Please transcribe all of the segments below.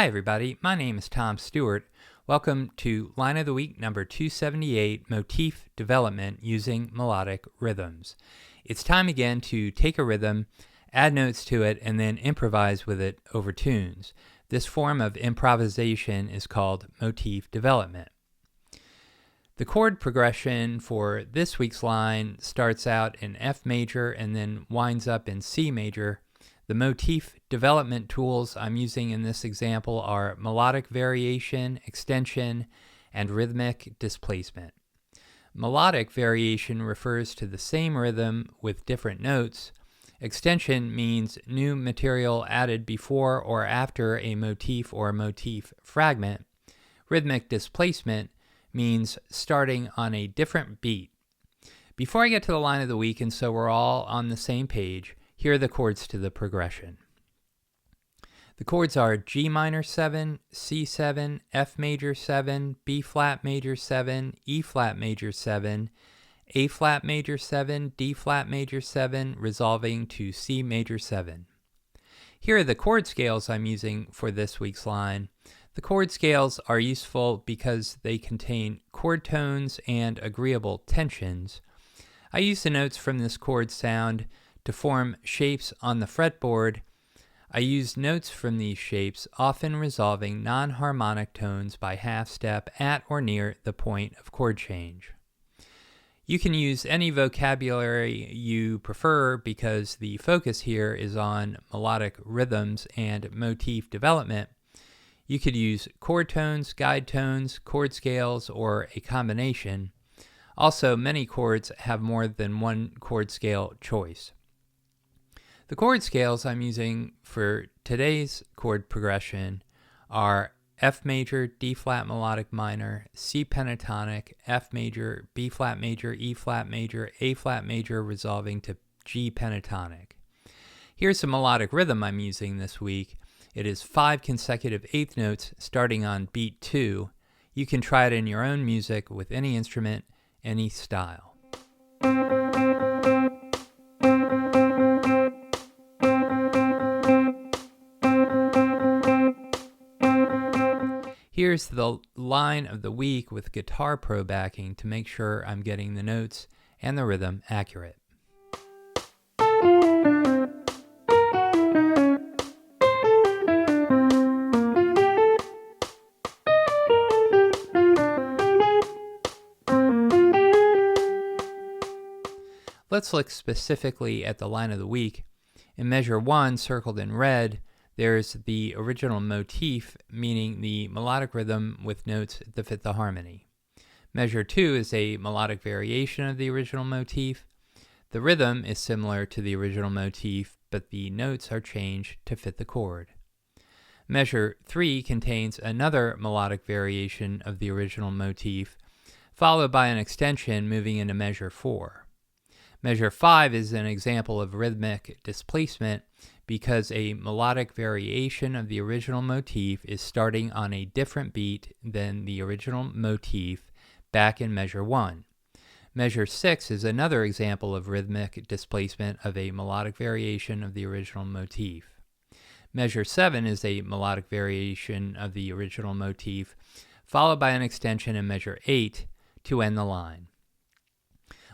Hi everybody, my name is Tom Stewart. Welcome to Line of the Week number 278, Motif Development Using Melodic Rhythms. It's time again to take a rhythm, add notes to it, and then improvise with it over tunes. This form of improvisation is called motif development. The chord progression for this week's line starts out in F major and then winds up in C major. The motif development tools I'm using in this example are melodic variation, extension, and rhythmic displacement. Melodic variation refers to the same rhythm with different notes. Extension means new material added before or after a motif or motif fragment. Rhythmic displacement means starting on a different beat. Before I get to the line of the week, and so we're all on the same page, here are the chords to the progression. The chords are G minor 7, C7, F major 7, B flat major 7, E flat major 7, A flat major 7, D flat major 7, resolving to C major 7. Here are the chord scales I'm using for this week's line. The chord scales are useful because they contain chord tones and agreeable tensions. I use the notes from this chord sound to form shapes on the fretboard. I use notes from these shapes, often resolving non-harmonic tones by half step at or near the point of chord change. You can use any vocabulary you prefer because the focus here is on melodic rhythms and motif development. You could use chord tones, guide tones, chord scales, or a combination. Also, many chords have more than one chord scale choice. The chord scales I'm using for today's chord progression are F major, D flat melodic minor, C pentatonic, F major, B flat major, E flat major, A flat major resolving to G pentatonic. Here's the melodic rhythm I'm using this week. It is 5 consecutive eighth notes starting on beat 2. You can try it in your own music with any instrument, any style. Here's the line of the week with guitar pro backing to make sure I'm getting the notes and the rhythm accurate. Let's look specifically at the line of the week. In measure 1, circled in red, there's the original motif, meaning the melodic rhythm with notes that fit the harmony. Measure 2 is a melodic variation of the original motif. The rhythm is similar to the original motif, but the notes are changed to fit the chord. Measure 3 contains another melodic variation of the original motif, followed by an extension moving into measure 4. Measure 5 is an example of rhythmic displacement because a melodic variation of the original motif is starting on a different beat than the original motif back in measure 1. Measure 6 is another example of rhythmic displacement of a melodic variation of the original motif. Measure 7 is a melodic variation of the original motif, followed by an extension in measure 8 to end the line.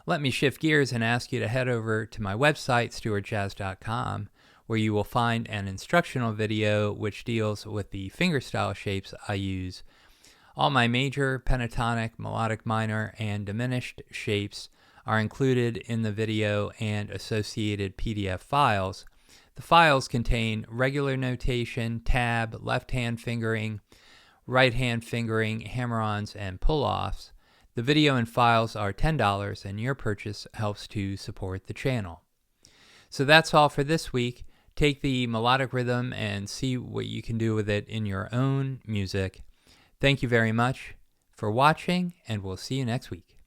Let me shift gears and ask you to head over to my website, stewartjazz.com, where you will find an instructional video which deals with the fingerstyle shapes I use. All my major, pentatonic, melodic minor, and diminished shapes are included in the video and associated PDF files. The files contain regular notation, tab, left-hand fingering, right-hand fingering, hammer-ons, and pull-offs. The video and files are $10, and your purchase helps to support the channel. So that's all for this week. Take the melodic rhythm and see what you can do with it in your own music. Thank you very much for watching, and we'll see you next week.